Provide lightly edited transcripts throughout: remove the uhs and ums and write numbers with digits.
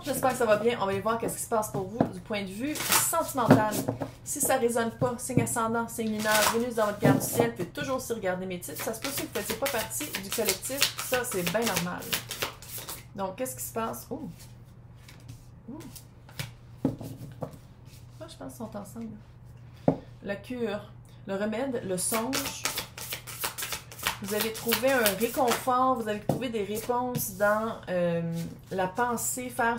j'espère que ça va bien. On va aller voir qu'est-ce qui se passe pour vous du point de vue sentimental. Si ça ne résonne pas, signe ascendant, signe lunaire, Vénus dans votre garde du ciel, vous pouvez toujours aussi regarder mes titres. Ça se peut aussi que vous ne fassiez pas partie du collectif. Ça, c'est bien normal. Donc, qu'est-ce qui se passe? Oh! Oh! Moi, je pense qu'ils sont ensemble. La cure, le remède, le songe. Vous avez trouvé un réconfort, vous avez trouvé des réponses dans la pensée, faire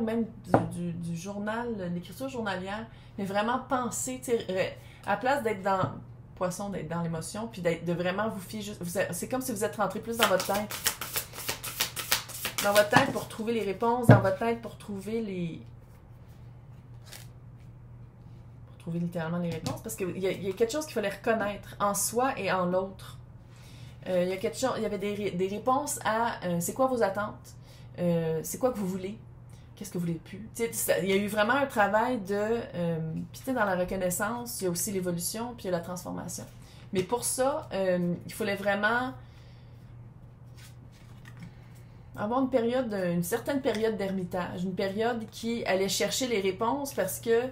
même du journal, l'écriture journalière, mais vraiment penser, à place d'être dans poisson, d'être dans l'émotion, puis de vraiment vous fier juste. C'est comme si vous êtes rentré plus dans votre tête. Dans votre tête pour trouver les réponses, dans votre tête pour trouver les. Pour trouver littéralement les réponses, parce qu'il y a quelque chose qu'il fallait reconnaître en soi et en l'autre. Il y a quelque chose, il y avait des réponses à c'est quoi vos attentes, c'est quoi que vous voulez, qu'est-ce que vous voulez plus. Il y a eu vraiment un travail de. Puis dans la reconnaissance, il y a aussi l'évolution, puis il y a la transformation. Mais pour ça, il fallait vraiment avoir une certaine période d'ermitage, une période qui allait chercher les réponses parce que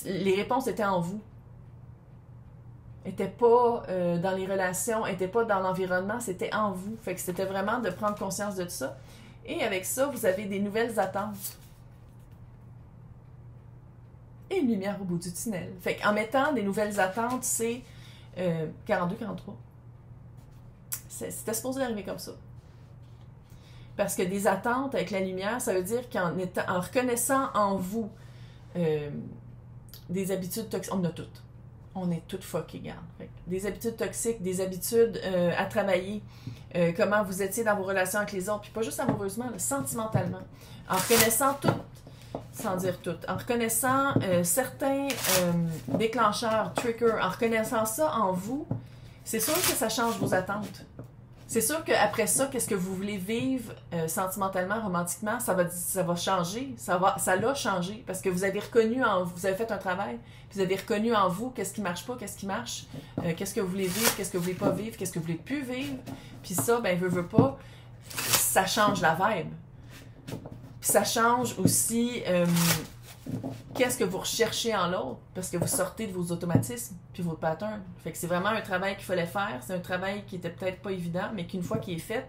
les réponses étaient en vous. N'était pas dans les relations, n'était pas dans l'environnement, c'était en vous. Fait que c'était vraiment de prendre conscience de tout ça. Et avec ça, vous avez des nouvelles attentes. Et une lumière au bout du tunnel. Fait qu'en mettant des nouvelles attentes, c'est 42-43. C'était supposé arriver comme ça. Parce que des attentes avec la lumière, ça veut dire en reconnaissant en vous des habitudes toxiques, on en a toutes. On est toutes fuckées, regarde. Des habitudes toxiques, des habitudes à travailler, comment vous étiez dans vos relations avec les autres, puis pas juste amoureusement, là, sentimentalement. En reconnaissant tout, sans dire tout, en reconnaissant certains déclencheurs, triggers, en reconnaissant ça en vous, c'est sûr que ça change vos attentes. C'est sûr qu'après ça, qu'est-ce que vous voulez vivre sentimentalement, romantiquement, ça va changer. Ça l'a changé. Parce que vous avez reconnu vous avez fait un travail, puis vous avez reconnu en vous qu'est-ce qui marche pas, qu'est-ce qui marche, qu'est-ce que vous voulez vivre, qu'est-ce que vous voulez pas vivre, qu'est-ce que vous voulez plus vivre. Puis ça, ben, veut pas, ça change la vibe. Puis ça change aussi qu'est-ce que vous recherchez en l'autre, parce que vous sortez de vos automatismes puis vos patterns. Fait que c'est vraiment un travail qu'il fallait faire. C'est un travail qui était peut-être pas évident, mais qu'une fois qu'il est fait,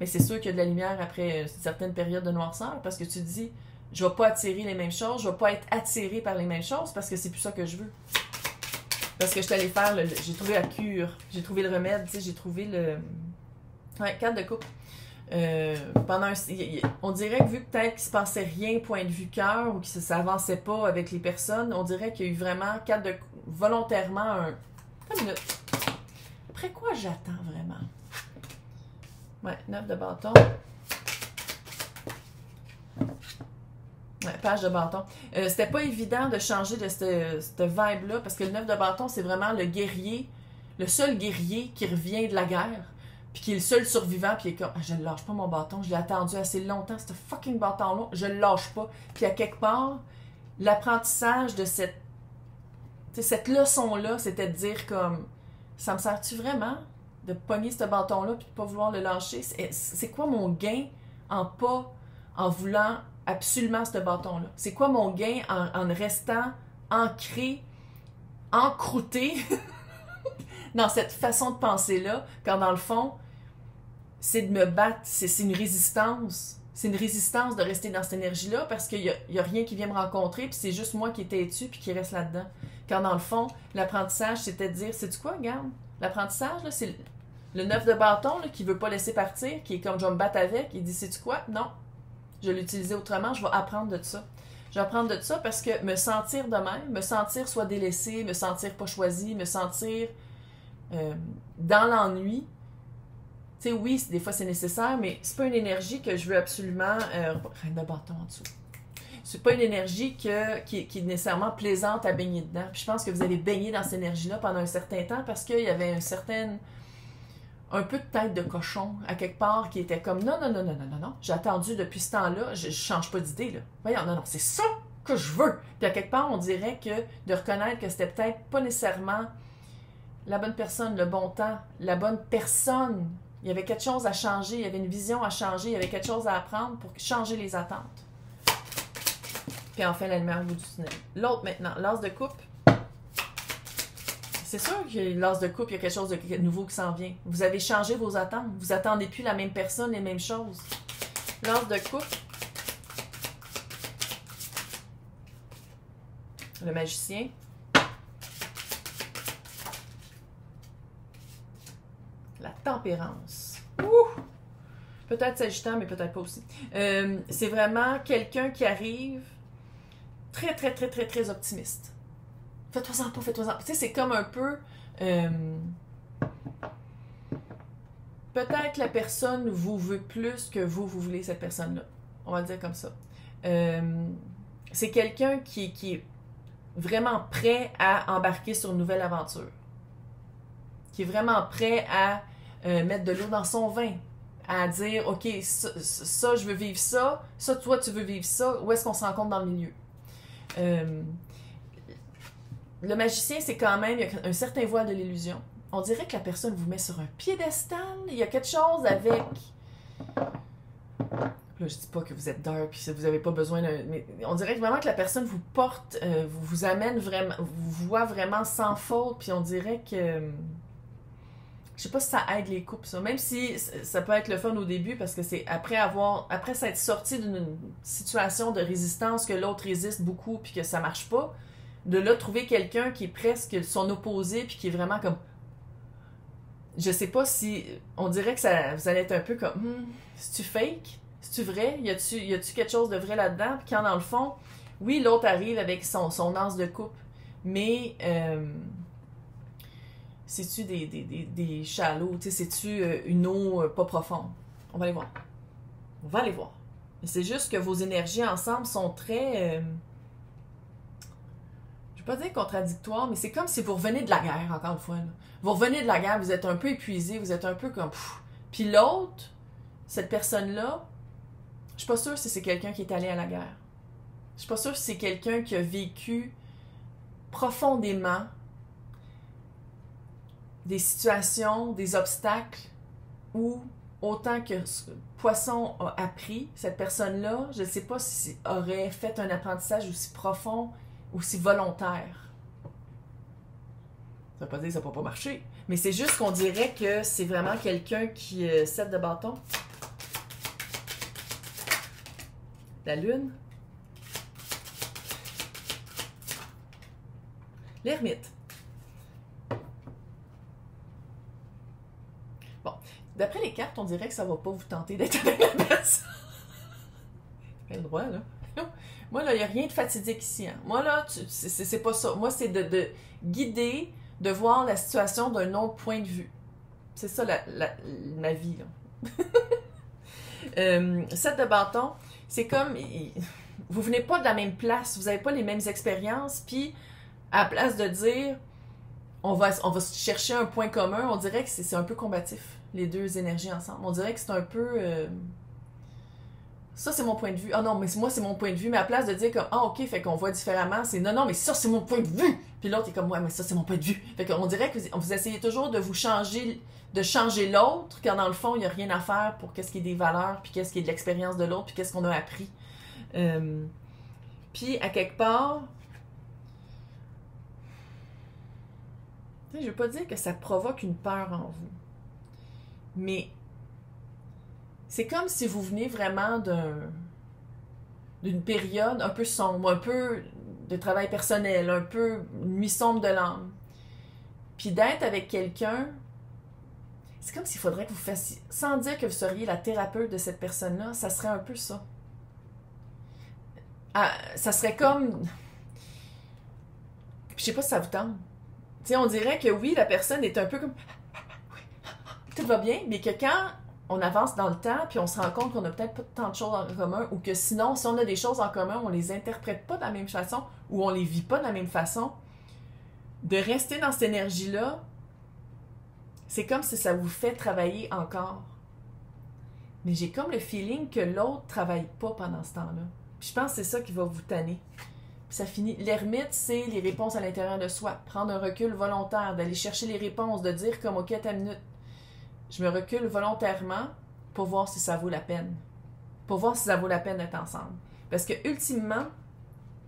mais c'est sûr qu'il y a de la lumière après certaines périodes de noirceur, parce que tu te dis, je vais pas attirer les mêmes choses, je vais pas être attiré par les mêmes choses, parce que c'est plus ça que je veux. Parce que je suis allée faire, j'ai trouvé la cure, j'ai trouvé le remède, tu sais, j'ai trouvé le... Ouais, 4 de coupe. On dirait que vu que peut-être qu'il se passait rien point de vue cœur ou que ça avançait pas avec les personnes, on dirait qu'il y a eu vraiment volontairement un... Une minute. Après quoi j'attends vraiment? Ouais, 9 de bâton. Ouais, page de bâton. C'était pas évident de changer de cette vibe-là parce que le 9 de bâton, c'est vraiment le guerrier, le seul guerrier qui revient de la guerre. Puis qui est le seul survivant, puis il est comme, je ne lâche pas mon bâton, je l'ai attendu assez longtemps, ce fucking bâton-là, je le lâche pas. Puis à quelque part, l'apprentissage de cette leçon-là, c'était de dire comme, ça me sert-tu vraiment de pogner ce bâton-là puis de pas vouloir le lâcher? C'est quoi mon gain en voulant absolument ce bâton-là? C'est quoi mon gain en restant ancré, encrouté dans cette façon de penser-là, quand dans le fond, c'est de me battre, c'est une résistance. C'est une résistance de rester dans cette énergie-là parce qu'il y a rien qui vient me rencontrer, puis c'est juste moi qui est têtu puis qui reste là-dedans. Quand dans le fond, l'apprentissage, c'était de dire, sais-tu quoi, regarde? L'apprentissage, là, c'est le 9 de bâton là, qui veut pas laisser partir, qui est comme je vais me battre avec, il dit, sais-tu quoi? Non, je vais l'utiliser autrement, je vais apprendre de ça. Je vais apprendre de ça parce que me sentir de même, me sentir soit délaissé, me sentir pas choisi, me sentir dans l'ennui, tu sais, oui, des fois c'est nécessaire, mais c'est pas une énergie que je veux absolument... Reine de bâton en dessous. C'est pas une énergie qui est nécessairement plaisante à baigner dedans. Puis je pense que vous avez baigné dans cette énergie-là pendant un certain temps parce qu'il y avait un peu de tête de cochon à quelque part qui était comme non, j'ai attendu depuis ce temps-là, je change pas d'idée, là. Voyons, non, c'est ça que je veux. Puis à quelque part, on dirait que de reconnaître que c'était peut-être pas nécessairement la bonne personne, le bon temps, la bonne personne. Il y avait quelque chose à changer, il y avait une vision à changer, il y avait quelque chose à apprendre pour changer les attentes. Puis enfin, la lumière au bout du tunnel. L'autre maintenant, l'as de coupe. C'est sûr que l'as de coupe, il y a quelque chose de nouveau qui s'en vient. Vous avez changé vos attentes. Vous attendez plus la même personne, les mêmes choses. L'as de coupe. Le magicien. La tempérance. Ouh! Peut-être s'agitant, mais peut-être pas aussi. C'est vraiment quelqu'un qui arrive très, très, très, très, très optimiste. Fais-toi-en pas, fais-toi-en pas. Tu sais, c'est comme un peu... peut-être la personne vous veut plus que vous voulez cette personne-là. On va le dire comme ça. C'est quelqu'un qui est vraiment prêt à embarquer sur une nouvelle aventure. Qui est vraiment prêt à mettre de l'eau dans son vin. À dire, OK, ça, je veux vivre ça. Ça, toi, tu veux vivre ça. Où est-ce qu'on se rencontre dans le milieu? Le magicien, c'est quand même, il y a un certain voile de l'illusion. On dirait que la personne vous met sur un piédestal. Il y a quelque chose avec... Là, je dis pas que vous êtes dark puis que vous n'avez pas besoin de... Mais on dirait vraiment que la personne vous porte, vous amène vraiment, vous voit vraiment sans faute, puis on dirait que... Je sais pas si ça aide les couples, ça. Même si ça peut être le fun au début, parce que c'est après s'être sorti d'une situation de résistance que l'autre résiste beaucoup puis que ça marche pas, de là trouver quelqu'un qui est presque son opposé puis qui est vraiment comme... Je sais pas si... On dirait que ça, vous allez être un peu comme... c'est-tu fake? C'est-tu vrai? Y a-tu quelque chose de vrai là-dedans? Puis quand dans le fond, oui, l'autre arrive avec son as de coupe, mais... c'est-tu des shallows? C'est-tu une eau pas profonde? On va aller voir. On va aller voir. C'est juste que vos énergies ensemble sont très... je vais pas dire contradictoires, mais c'est comme si vous revenez de la guerre, encore une fois. Là. Vous revenez de la guerre, vous êtes un peu épuisé, vous êtes un peu comme... Puis l'autre, cette personne-là, je suis pas sûre si c'est quelqu'un qui est allé à la guerre. Je suis pas sûre si c'est quelqu'un qui a vécu profondément des situations, des obstacles où, autant que Poisson a appris, cette personne-là, je ne sais pas si aurait fait un apprentissage aussi profond, aussi volontaire. Ça ne veut pas dire que ça ne peut pas marcher, mais c'est juste qu'on dirait que c'est vraiment quelqu'un qui... 7 de bâton. La lune. L'ermite. Bon, d'après les cartes, on dirait que ça va pas vous tenter d'être avec la personne. T'as le droit, là. Moi, là, il n'y a rien de fatidique ici. Hein. Moi, là, c'est pas ça. Moi, c'est de guider, de voir la situation d'un autre point de vue. C'est ça, ma vie, là. 7 de bâton, c'est comme... Vous venez pas de la même place, vous n'avez pas les mêmes expériences, puis à la place de dire... On va chercher un point commun, on dirait que c'est un peu combatif, les deux énergies ensemble. On dirait que c'est un peu... Ça, c'est mon point de vue. Ah non, mais moi, c'est mon point de vue. Mais à la place de dire comme, ah, OK, fait qu'on voit différemment, c'est non, mais ça, c'est mon point de vue. Puis l'autre est comme, ouais, mais ça, c'est mon point de vue. Fait qu'on dirait que vous essayez toujours de vous changer, de changer l'autre, quand dans le fond, il n'y a rien à faire pour qu'est-ce qui est des valeurs, puis qu'est-ce qui est de l'expérience de l'autre, puis qu'est-ce qu'on a appris. Puis, à quelque part, tu sais, je veux pas dire que ça provoque une peur en vous. Mais c'est comme si vous venez vraiment d'une période un peu sombre, un peu de travail personnel, un peu une nuit sombre de l'âme. Puis d'être avec quelqu'un, c'est comme s'il faudrait que vous fassiez, sans dire que vous seriez la thérapeute de cette personne-là, ça serait un peu ça. Ah, ça serait comme... Je sais pas si ça vous tente. Tu sais, on dirait que oui, la personne est un peu comme... Tout va bien, mais que quand on avance dans le temps, puis on se rend compte qu'on a peut-être pas tant de choses en commun, ou que sinon, si on a des choses en commun, on les interprète pas de la même façon, ou on les vit pas de la même façon, de rester dans cette énergie-là, c'est comme si ça vous fait travailler encore. Mais j'ai comme le feeling que l'autre travaille pas pendant ce temps-là. Puis je pense que c'est ça qui va vous tanner. Puis ça finit. L'ermite, c'est les réponses à l'intérieur de soi. Prendre un recul volontaire, d'aller chercher les réponses, de dire comme, OK, à ta minute, je me recule volontairement pour voir si ça vaut la peine. Pour voir si ça vaut la peine d'être ensemble. Parce que, ultimement,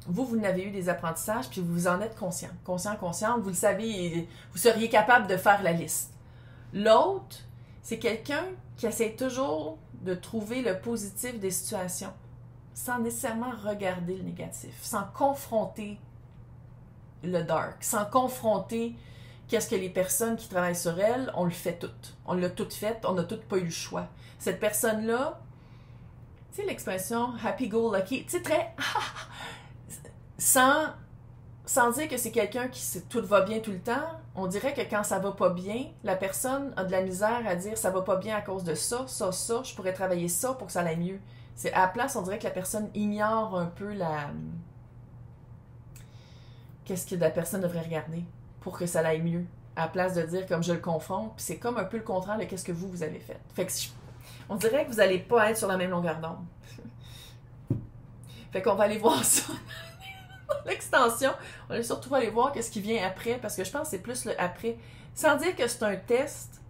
vous n'avez eu des apprentissages, puis vous en êtes conscient. Consciente, vous le savez, vous seriez capable de faire la liste. L'autre, c'est quelqu'un qui essaie toujours de trouver le positif des situations, sans nécessairement regarder le négatif, sans confronter le dark, sans confronter qu'est-ce que les personnes qui travaillent sur elles, on le fait tout. On l'a tout fait, on n'a tout pas eu le choix. Cette personne-là, tu sais l'expression « happy-go-lucky », tu sais, très... sans dire que c'est quelqu'un qui tout va bien tout le temps, on dirait que quand ça va pas bien, la personne a de la misère à dire « ça va pas bien à cause de ça, je pourrais travailler ça pour que ça aille mieux ». C'est à la place, on dirait que la personne ignore un peu qu'est-ce que la personne devrait regarder pour que ça aille mieux, à la place de dire comme je le confronte, puis c'est comme un peu le contraire de qu'est-ce que vous avez fait. Fait que on dirait que vous n'allez pas être sur la même longueur d'onde. Fait qu'on va aller voir ça dans l'extension. On va surtout aller voir qu'est-ce qui vient après, parce que je pense que c'est plus le après. Sans dire que c'est un test.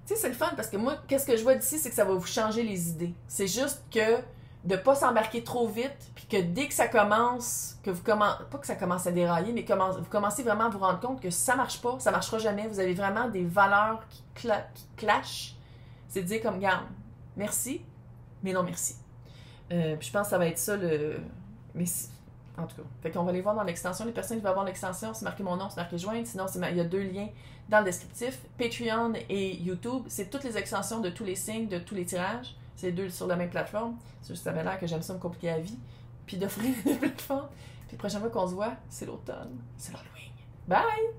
Tu sais, c'est le fun, parce que moi, qu'est-ce que je vois d'ici, c'est que ça va vous changer les idées. C'est juste que de pas s'embarquer trop vite, puis que dès que ça commence, pas que ça commence à dérailler, mais vous commencez vraiment à vous rendre compte que ça marche pas, ça marchera jamais, vous avez vraiment des valeurs qui clashent, c'est de dire comme, garde, merci, mais non merci. Puis je pense que ça va être ça mais en tout cas, fait qu'on va aller voir dans l'extension, les personnes qui vont avoir l'extension, c'est marqué mon nom, c'est marqué joindre, sinon il y a 2 liens dans le descriptif, Patreon et YouTube, c'est toutes les extensions de tous les signes, de tous les tirages. C'est les 2 sur la même plateforme. C'est juste que ça avait l'air que j'aime ça me compliquer la vie. Puis d'offrir des plateformes. Puis la prochaine fois qu'on se voit, c'est l'automne. C'est l'Halloween. Bye!